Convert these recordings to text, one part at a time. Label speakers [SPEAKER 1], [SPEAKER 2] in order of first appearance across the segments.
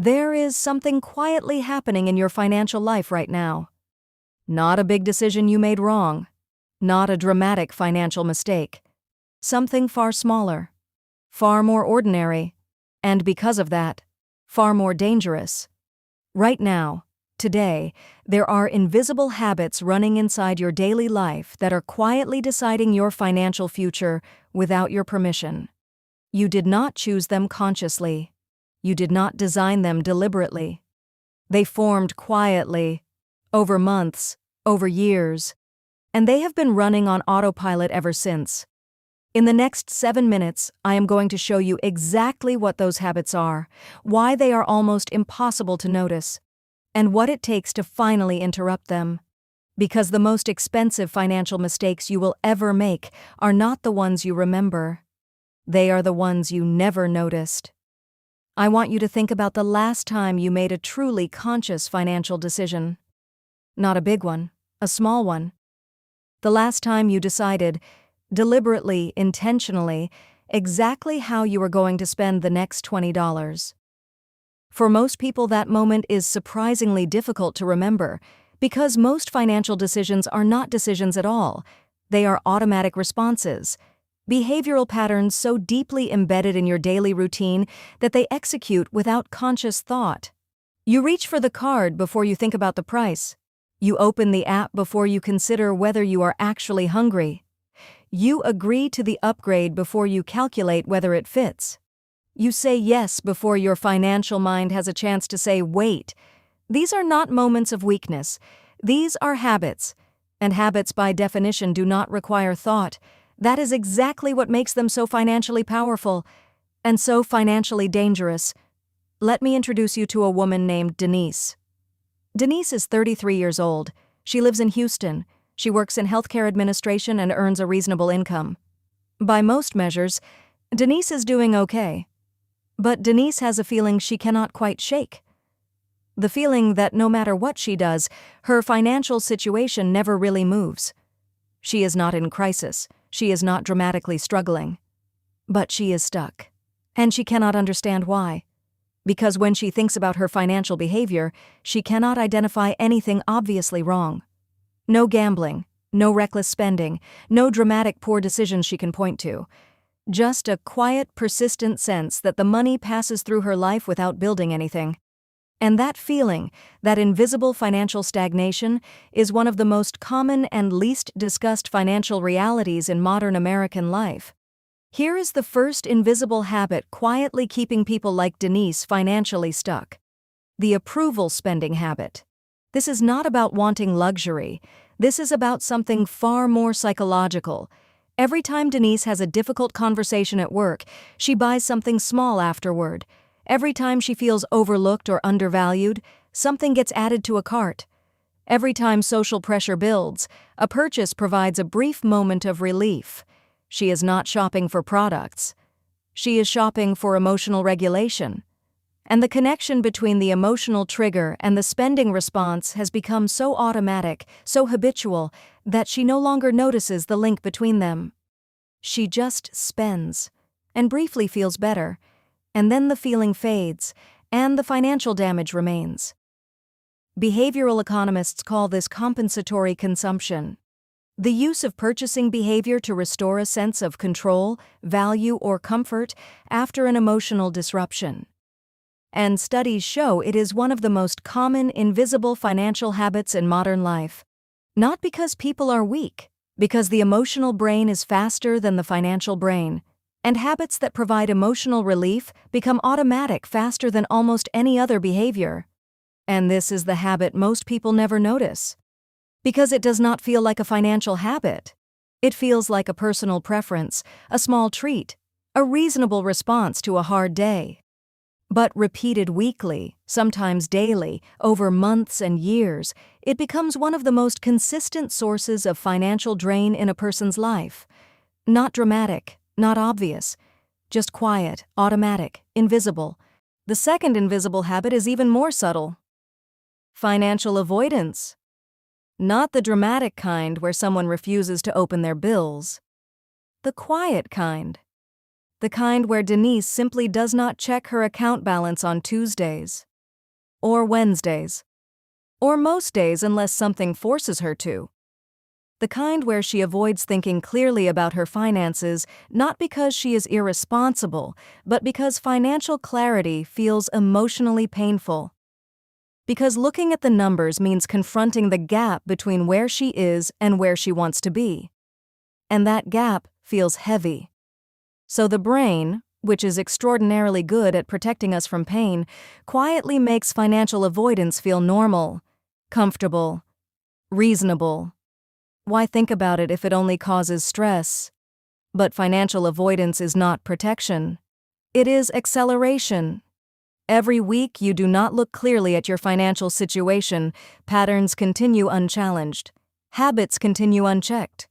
[SPEAKER 1] There is something quietly happening in your financial life right now. Not a big decision you made wrong. Not a dramatic financial mistake. Something far smaller. Far more ordinary. And because of that, far more dangerous. Right now, today, there are invisible habits running inside your daily life that are quietly deciding your financial future without your permission. You did not choose them consciously. You did not design them deliberately. They formed quietly, over months, over years, and they have been running on autopilot ever since. In the next 7 minutes, I am going to show you exactly what those habits are, why they are almost impossible to notice, and what it takes to finally interrupt them. Because the most expensive financial mistakes you will ever make are not the ones you remember. They are the ones you never noticed. I want you to think about the last time you made a truly conscious financial decision. Not a big one, a small one. The last time you decided, deliberately, intentionally, exactly how you were going to spend the next $20. For most people, that moment is surprisingly difficult to remember because most financial decisions are not decisions at all. They are automatic responses. Behavioral patterns so deeply embedded in your daily routine that they execute without conscious thought. You reach for the card before you think about the price. You open the app before you consider whether you are actually hungry. You agree to the upgrade before you calculate whether it fits. You say yes before your financial mind has a chance to say wait. These are not moments of weakness. These are habits. And habits by definition do not require thought. That is exactly what makes them so financially powerful and so financially dangerous. Let me introduce you to a woman named Denise. Denise is 33 years old. She lives in Houston. She works in healthcare administration and earns a reasonable income. By most measures, Denise is doing okay. But Denise has a feeling she cannot quite shake. The feeling that no matter what she does, her financial situation never really moves. She is not in crisis. She is not dramatically struggling. But she is stuck. And she cannot understand why. Because when she thinks about her financial behavior, she cannot identify anything obviously wrong. No gambling, no reckless spending, no dramatic poor decisions she can point to. Just a quiet, persistent sense that the money passes through her life without building anything. And that feeling, that invisible financial stagnation, is one of the most common and least discussed financial realities in modern American life. Here is the first invisible habit quietly keeping people like Denise financially stuck. The approval spending habit. This is not about wanting luxury. This is about something far more psychological. Every time Denise has a difficult conversation at work, she buys something small afterward. Every time she feels overlooked or undervalued, something gets added to a cart. Every time social pressure builds, a purchase provides a brief moment of relief. She is not shopping for products. She is shopping for emotional regulation. And the connection between the emotional trigger and the spending response has become so automatic, so habitual, that she no longer notices the link between them. She just spends, and briefly feels better. And then the feeling fades, and the financial damage remains. Behavioral economists call this compensatory consumption. The use of purchasing behavior to restore a sense of control, value, or comfort after an emotional disruption. And studies show it is one of the most common invisible financial habits in modern life. Not because people are weak, because the emotional brain is faster than the financial brain. And habits that provide emotional relief become automatic faster than almost any other behavior. And this is the habit most people never notice. Because it does not feel like a financial habit. It feels like a personal preference, a small treat, a reasonable response to a hard day. But repeated weekly, sometimes daily, over months and years, it becomes one of the most consistent sources of financial drain in a person's life. Not dramatic. Not obvious, just quiet, automatic, invisible. The second invisible habit is even more subtle. Financial avoidance. Not the dramatic kind where someone refuses to open their bills. The quiet kind. The kind where Denise simply does not check her account balance on Tuesdays. or Wednesdays, or most days unless something forces her to. The kind where she avoids thinking clearly about her finances, not because she is irresponsible, but because financial clarity feels emotionally painful. Because looking at the numbers means confronting the gap between where she is and where she wants to be. And that gap feels heavy. So the brain, which is extraordinarily good at protecting us from pain, quietly makes financial avoidance feel normal, comfortable, reasonable. Why think about it if it only causes stress? But financial avoidance is not protection. It is acceleration. Every week you do not look clearly at your financial situation, patterns continue unchallenged. Habits continue unchecked.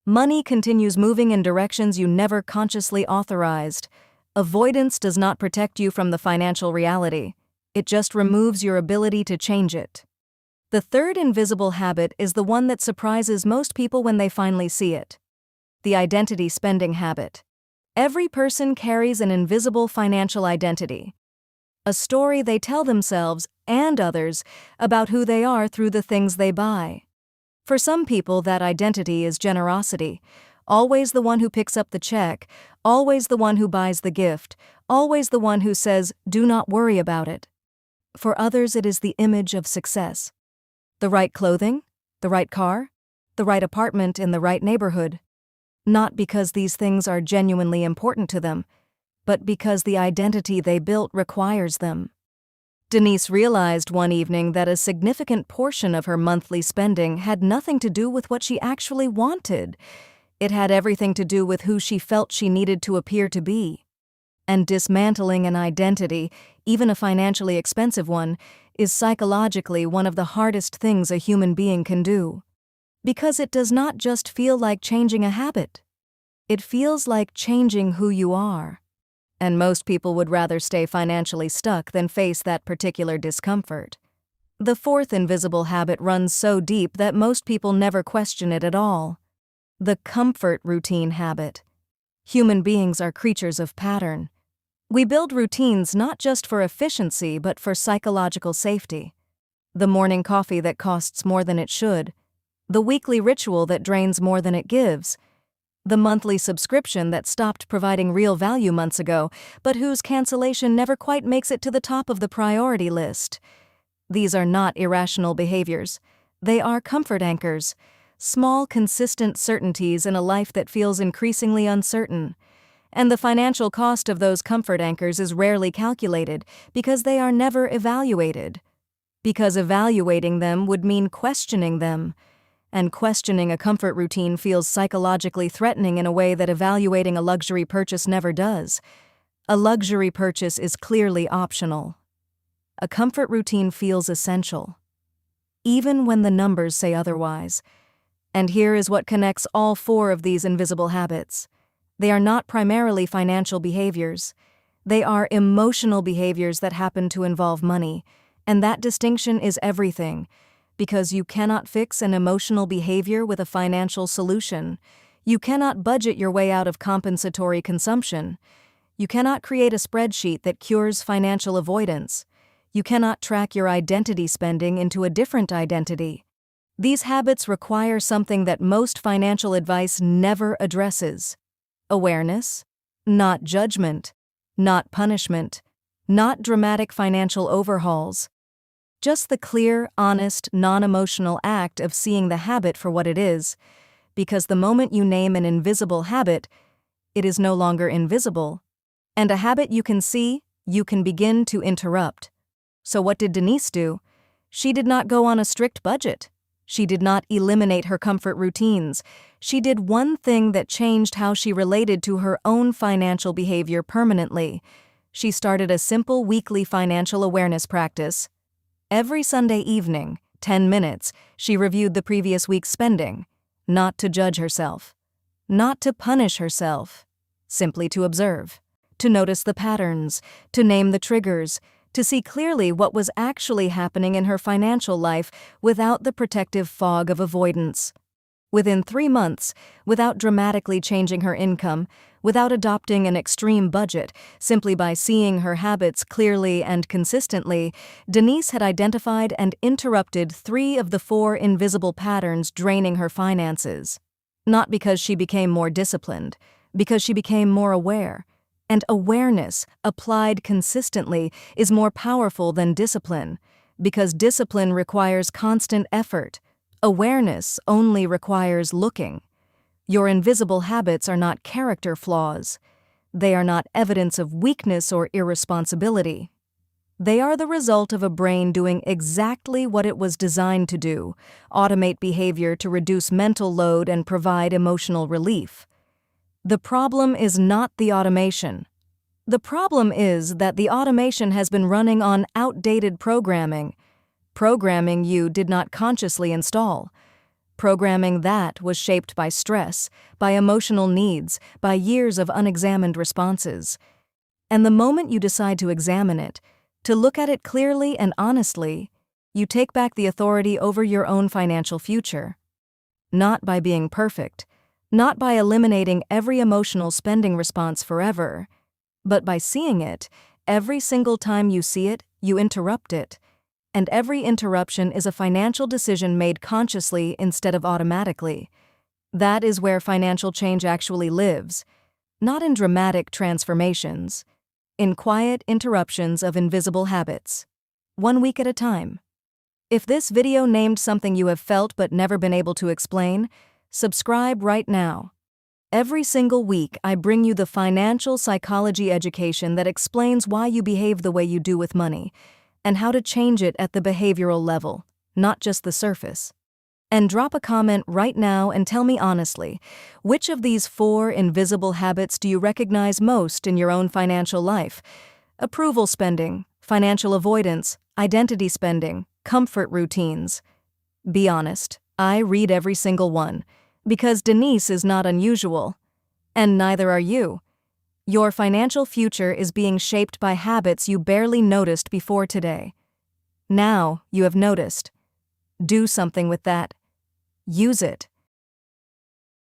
[SPEAKER 1] Money continues moving in directions you never consciously authorized. Avoidance does not protect you from the financial reality. It just removes your ability to change it. The third invisible habit is the one that surprises most people when they finally see it. The identity spending habit. Every person carries an invisible financial identity. A story they tell themselves and others about who they are through the things they buy. For some people, that identity is generosity. Always the one who picks up the check, always the one who buys the gift, always the one who says, "Do not worry about it." For others, it is the image of success. The right clothing, the right car, the right apartment in the right neighborhood. Not because these things are genuinely important to them, but because the identity they built requires them. Denise realized one evening that a significant portion of her monthly spending had nothing to do with what she actually wanted. It had everything to do with who she felt she needed to appear to be. And dismantling an identity, even a financially expensive one, is psychologically one of the hardest things a human being can do. Because it does not just feel like changing a habit. It feels like changing who you are. And most people would rather stay financially stuck than face that particular discomfort. The fourth invisible habit runs so deep that most people never question it at all. The comfort routine habit. Human beings are creatures of pattern. We build routines not just for efficiency but for psychological safety. The morning coffee that costs more than it should. The weekly ritual that drains more than it gives. The monthly subscription that stopped providing real value months ago, but whose cancellation never quite makes it to the top of the priority list. These are not irrational behaviors. They are comfort anchors, small, consistent certainties in a life that feels increasingly uncertain. And the financial cost of those comfort anchors is rarely calculated because they are never evaluated. Because evaluating them would mean questioning them. And questioning a comfort routine feels psychologically threatening in a way that evaluating a luxury purchase never does. A luxury purchase is clearly optional. A comfort routine feels essential, even when the numbers say otherwise. And here is what connects all four of these invisible habits. They are not primarily financial behaviors. They are emotional behaviors that happen to involve money, and that distinction is everything. Because you cannot fix an emotional behavior with a financial solution. You cannot budget your way out of compensatory consumption. You cannot create a spreadsheet that cures financial avoidance. You cannot track your identity spending into a different identity. These habits require something that most financial advice never addresses. Awareness, not judgment, not punishment, not dramatic financial overhauls. Just the clear, honest, non-emotional act of seeing the habit for what it is, because the moment you name an invisible habit, it is no longer invisible. And a habit you can see, you can begin to interrupt. So what did Denise do? She did not go on a strict budget. She did not eliminate her comfort routines. She did one thing that changed how she related to her own financial behavior permanently. She started a simple weekly financial awareness practice. Every Sunday evening, 10 minutes, she reviewed the previous week's spending, not to judge herself, not to punish herself, simply to observe, to notice the patterns, to name the triggers, to see clearly what was actually happening in her financial life without the protective fog of avoidance. Within 3 months, without dramatically changing her income, without adopting an extreme budget, simply by seeing her habits clearly and consistently, Denise had identified and interrupted 3 of the 4 invisible patterns draining her finances. Not because she became more disciplined, because she became more aware. And awareness, applied consistently, is more powerful than discipline, because discipline requires constant effort. Awareness only requires looking. Your invisible habits are not character flaws. They are not evidence of weakness or irresponsibility. They are the result of a brain doing exactly what it was designed to do: automate behavior to reduce mental load and provide emotional relief. The problem is not the automation. The problem is that the automation has been running on outdated programming you did not consciously install. Programming that was shaped by stress, by emotional needs, by years of unexamined responses. And the moment you decide to examine it, to look at it clearly and honestly, you take back the authority over your own financial future. Not by being perfect, not by eliminating every emotional spending response forever, but by seeing it. Every single time you see it, you interrupt it. And every interruption is a financial decision made consciously instead of automatically. That is where financial change actually lives, not in dramatic transformations, in quiet interruptions of invisible habits, 1 week at a time. If this video named something you have felt but never been able to explain, subscribe right now. Every single week, I bring you the financial psychology education that explains why you behave the way you do with money, and how to change it at the behavioral level, not just the surface. And drop a comment right now and tell me honestly, which of these 4 invisible habits do you recognize most in your own financial life? Approval spending, financial avoidance, identity spending, comfort routines. Be honest, I read every single one, because Denise is not unusual. And neither are you. Your financial future is being shaped by habits you barely noticed before today. Now you have noticed. Do something with that. Use it.